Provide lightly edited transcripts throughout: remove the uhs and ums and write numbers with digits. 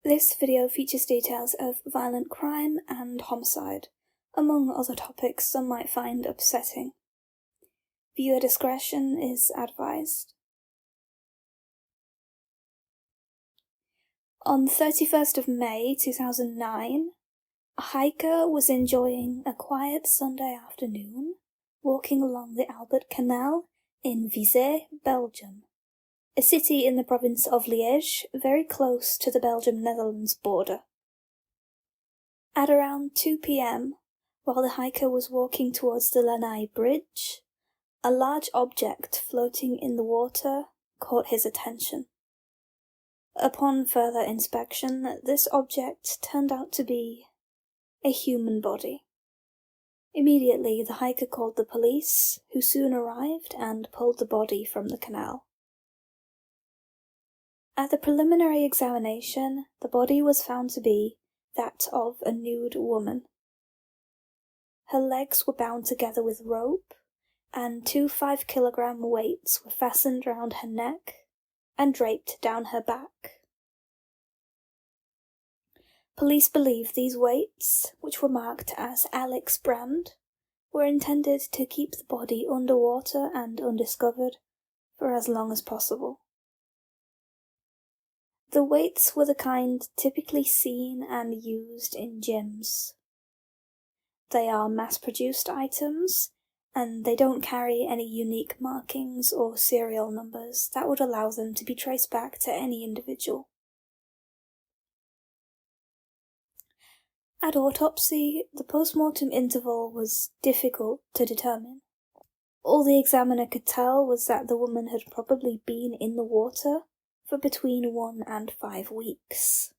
This video features details of violent crime and homicide, among other topics some might find upsetting. Viewer discretion is advised. On 31st of May 2009, a hiker was enjoying a quiet Sunday afternoon, walking along the Albert Canal in Visé, Belgium, a city in the province of Liège, very close to the Belgium-Netherlands border. At around 2 p.m, while the hiker was walking towards the Lanai Bridge, a large object floating in the water caught his attention. Upon further inspection, this object turned out to be a human body. Immediately, the hiker called the police, who soon arrived and pulled the body from the canal. At the preliminary examination, the body was found to be that of a nude woman. Her legs were bound together with rope, and 2 5-kilogram weights were fastened round her neck and draped down her back. Police believe these weights, which were marked as Alex brand, were intended to keep the body underwater and undiscovered for as long as possible. The weights were the kind typically seen and used in gyms. They are mass-produced items, and they don't carry any unique markings or serial numbers that would allow them to be traced back to any individual. At autopsy, the post-mortem interval was difficult to determine. All the examiner could tell was that the woman had probably been in the water for between 1 and 5 weeks.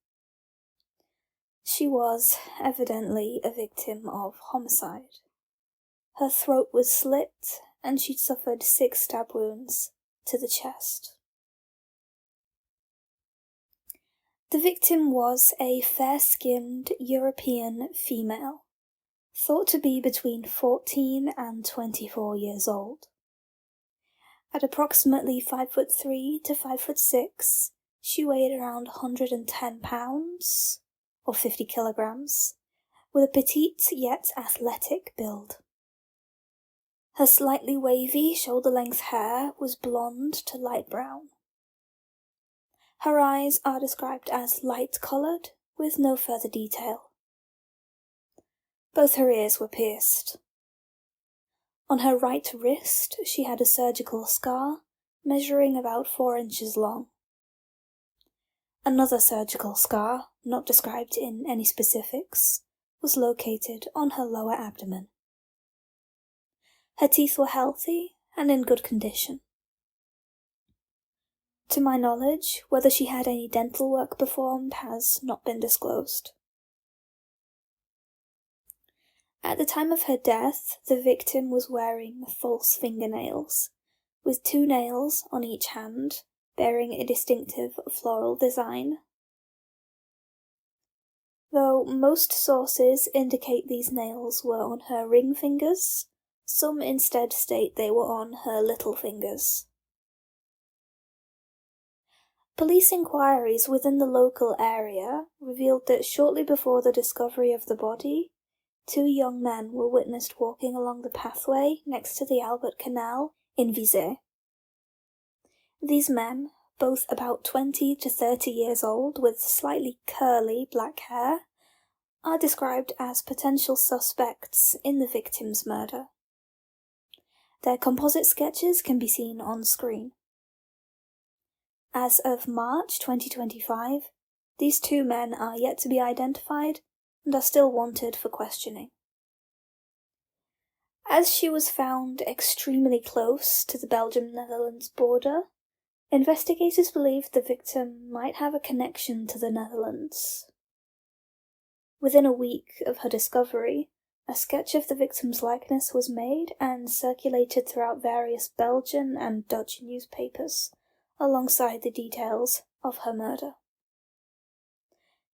She was evidently a victim of homicide. Her throat was slit, and she'd suffered 6 stab wounds to the chest. The victim was a fair-skinned European female, thought to be between 14 and 24 years old. At approximately 5'3" to 5'6", she weighed around 110 pounds, or 50 kilograms, with a petite yet athletic build. Her slightly wavy, shoulder-length hair was blonde to light brown. Her eyes are described as light-coloured, with no further detail. Both her ears were pierced. On her right wrist, she had a surgical scar, measuring about 4 inches long. Another surgical scar, not described in any specifics, was located on her lower abdomen. Her teeth were healthy and in good condition. To my knowledge, whether she had any dental work performed has not been disclosed. At the time of her death, the victim was wearing false fingernails, with 2 nails on each hand, bearing a distinctive floral design. Though most sources indicate these nails were on her ring fingers, some instead state they were on her little fingers. Police inquiries within the local area revealed that shortly before the discovery of the body, 2 young men were witnessed walking along the pathway next to the Albert Canal in Visé. These men, both about 20 to 30 years old with slightly curly black hair, are described as potential suspects in the victim's murder. Their composite sketches can be seen on screen. As of March 2025, these 2 men are yet to be identified and are still wanted for questioning. As she was found extremely close to the Belgium-Netherlands border, investigators believe the victim might have a connection to the Netherlands. Within a week of her discovery, a sketch of the victim's likeness was made and circulated throughout various Belgian and Dutch newspapers, alongside the details of her murder.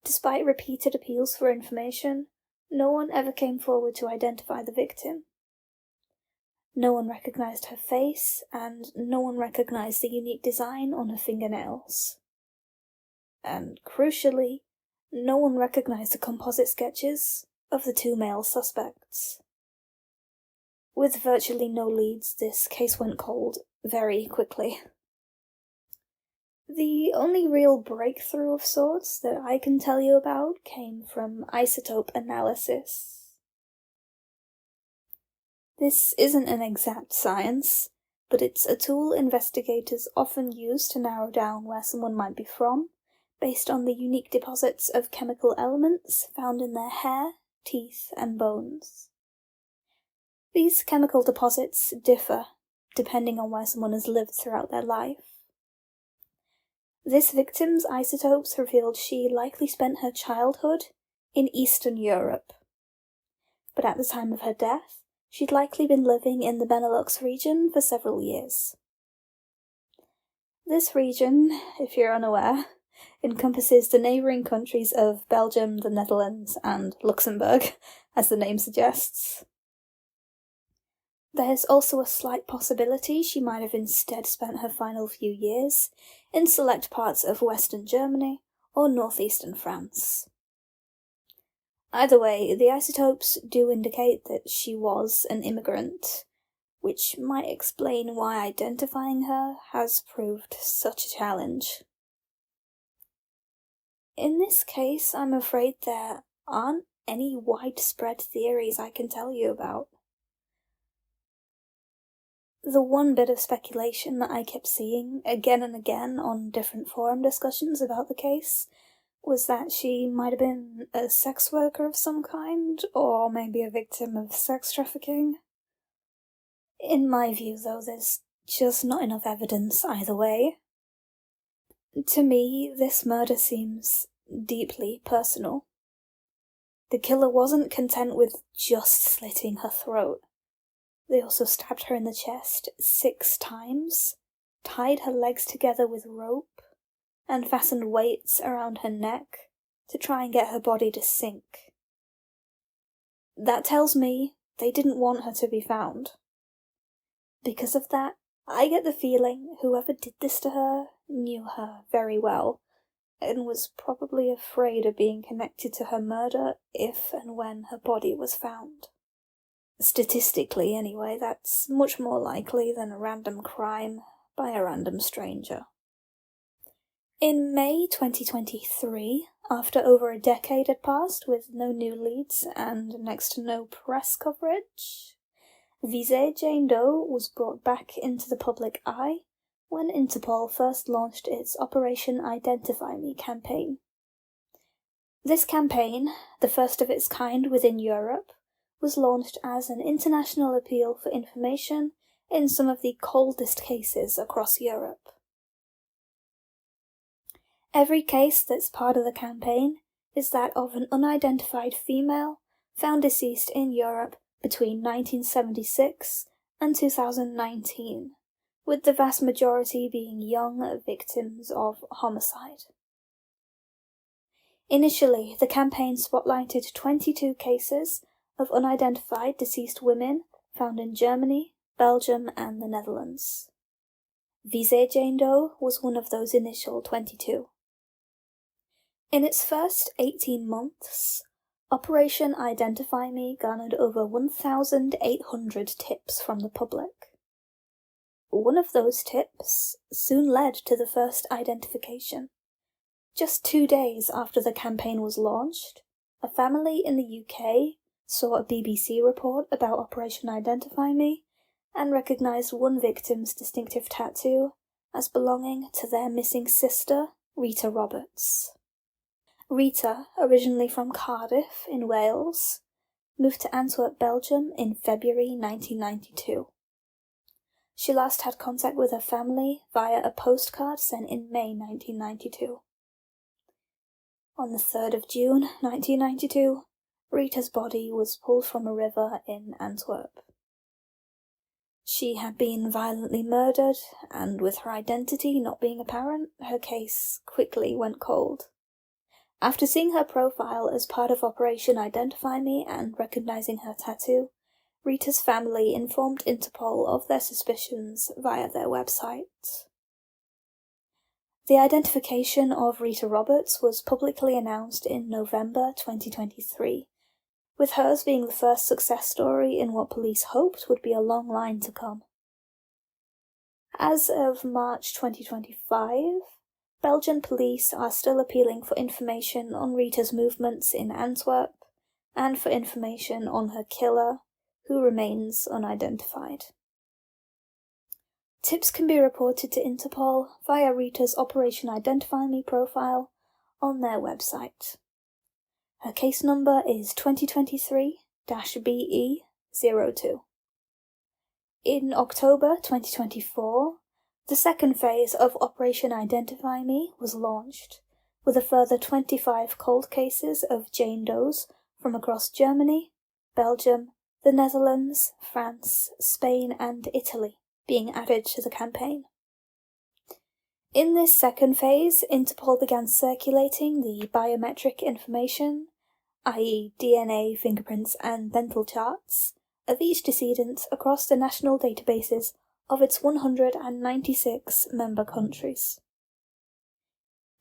Despite repeated appeals for information, no one ever came forward to identify the victim. No one recognised her face, and no one recognised the unique design on her fingernails. And crucially, no one recognized the composite sketches of the two male suspects. With virtually no leads, this case went cold very quickly. The only real breakthrough of sorts that I can tell you about came from isotope analysis. This isn't an exact science, but it's a tool investigators often use to narrow down where someone might be from, based on the unique deposits of chemical elements found in their hair, teeth, and bones. These chemical deposits differ depending on where someone has lived throughout their life. This victim's isotopes revealed she likely spent her childhood in Eastern Europe, but at the time of her death, she'd likely been living in the Benelux region for several years. This region, if you're unaware, encompasses the neighbouring countries of Belgium, the Netherlands, and Luxembourg, as the name suggests. There's also a slight possibility she might have instead spent her final few years in select parts of Western Germany or northeastern France. Either way, the isotopes do indicate that she was an immigrant, which might explain why identifying her has proved such a challenge. In this case, I'm afraid there aren't any widespread theories I can tell you about. The one bit of speculation that I kept seeing again and again on different forum discussions about the case was that she might have been a sex worker of some kind, or maybe a victim of sex trafficking. In my view, though, there's just not enough evidence either way. To me, this murder seems deeply personal. The killer wasn't content with just slitting her throat. They also stabbed her in the chest 6 times, tied her legs together with rope, and fastened weights around her neck to try and get her body to sink. That tells me they didn't want her to be found. Because of that, I get the feeling whoever did this to her knew her very well, and was probably afraid of being connected to her murder if and when her body was found. Statistically, anyway, that's much more likely than a random crime by a random stranger. In May 2023, after over a decade had passed with no new leads and next to no press coverage, Visé Jane Doe was brought back into the public eye when Interpol first launched its Operation Identify Me campaign. This campaign, the first of its kind within Europe, was launched as an international appeal for information in some of the coldest cases across Europe. Every case that's part of the campaign is that of an unidentified female found deceased in Europe between 1976 and 2019, with the vast majority being young victims of homicide. Initially, the campaign spotlighted 22 cases of unidentified deceased women found in Germany, Belgium, and the Netherlands. Visé Jane Doe was one of those initial 22. In its first 18 months, Operation Identify Me garnered over 1,800 tips from the public. One of those tips soon led to the first identification. Just 2 days after the campaign was launched, a family in the UK saw a BBC report about Operation Identify Me and recognised one victim's distinctive tattoo as belonging to their missing sister, Rita Roberts. Rita, originally from Cardiff in Wales, moved to Antwerp, Belgium in February 1992. She last had contact with her family via a postcard sent in May 1992. On the 3rd of June 1992, Rita's body was pulled from a river in Antwerp. She had been violently murdered, and with her identity not being apparent, her case quickly went cold. After seeing her profile as part of Operation Identify Me and recognising her tattoo, Rita's family informed Interpol of their suspicions via their website. The identification of Rita Roberts was publicly announced in November 2023, with hers being the first success story in what police hoped would be a long line to come. As of March 2025, Belgian police are still appealing for information on Rita's movements in Antwerp and for information on her killer, who remains unidentified. Tips can be reported to Interpol via Rita's Operation Identify Me profile on their website. Her case number is 2023-BE02. In October 2024, the second phase of Operation Identify Me was launched, with a further 25 cold cases of Jane Does from across Germany, Belgium, the Netherlands, France, Spain and Italy being added to the campaign. In this second phase, Interpol began circulating the biometric information, i.e. DNA, fingerprints and dental charts, of each decedent across the national databases of its 196 member countries.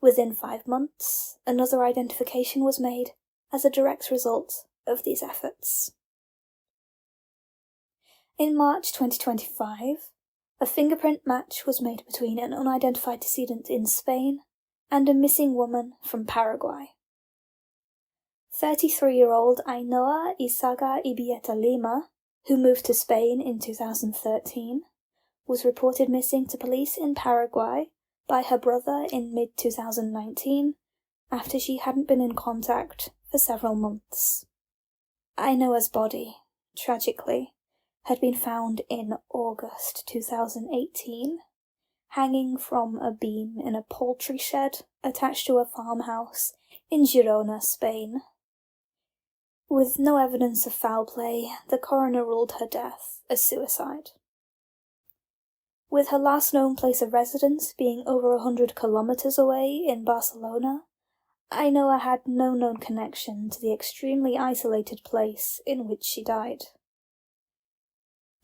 Within 5 months, another identification was made as a direct result of these efforts. In March 2025, a fingerprint match was made between an unidentified decedent in Spain and a missing woman from Paraguay. 33-year-old Ainhoa Isaga Ibieta Lima, who moved to Spain in 2013, was reported missing to police in Paraguay by her brother in mid-2019 after she hadn't been in contact for several months. Ainhoa's body, tragically, had been found in August 2018, hanging from a beam in a poultry shed attached to a farmhouse in Girona, Spain. With no evidence of foul play, the coroner ruled her death as suicide. With her last known place of residence being over 100 kilometers away in Barcelona, Ainhoa had no known connection to the extremely isolated place in which she died.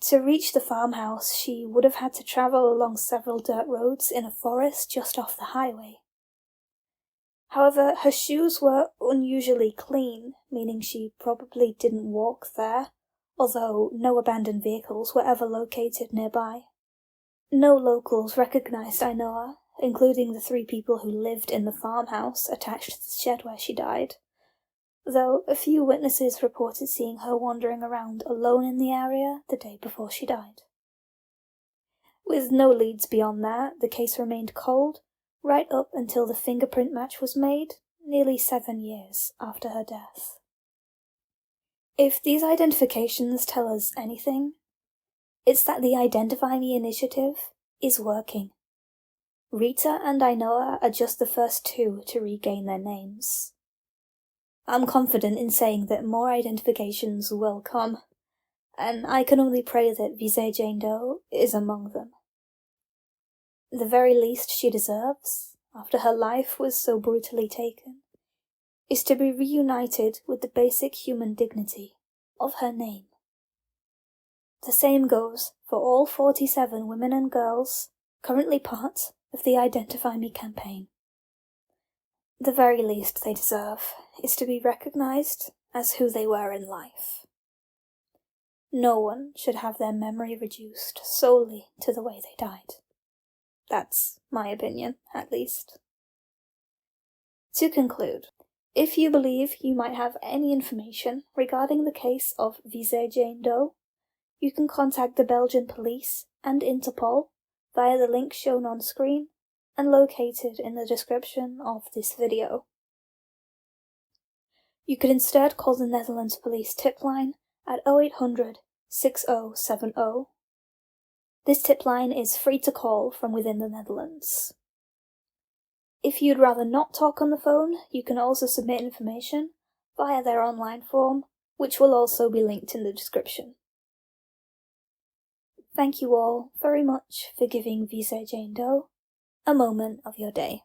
To reach the farmhouse, she would have had to travel along several dirt roads in a forest just off the highway. However, her shoes were unusually clean, meaning she probably didn't walk there, although no abandoned vehicles were ever located nearby. No locals recognised Ainhoa, including the 3 people who lived in the farmhouse attached to the shed where she died, though a few witnesses reported seeing her wandering around alone in the area the day before she died. With no leads beyond that, the case remained cold right up until the fingerprint match was made, nearly 7 years after her death. If these identifications tell us anything, it's that the Identify Me initiative is working. Rita and Ainhoa are just the first 2 to regain their names. I'm confident in saying that more identifications will come, and I can only pray that Visé Jane Doe is among them. The very least she deserves, after her life was so brutally taken, is to be reunited with the basic human dignity of her name. The same goes for all 47 women and girls currently part of the Identify Me campaign. The very least they deserve is to be recognised as who they were in life. No one should have their memory reduced solely to the way they died. That's my opinion, at least. To conclude, if you believe you might have any information regarding the case of Visé Jane Doe, you can contact the Belgian Police and Interpol via the link shown on screen and located in the description of this video. You could instead call the Netherlands Police tip line at 0800 6070. This tip line is free to call from within the Netherlands. If you'd rather not talk on the phone, you can also submit information via their online form, which will also be linked in the description. Thank you all very much for giving Visé Jane Doe a moment of your day.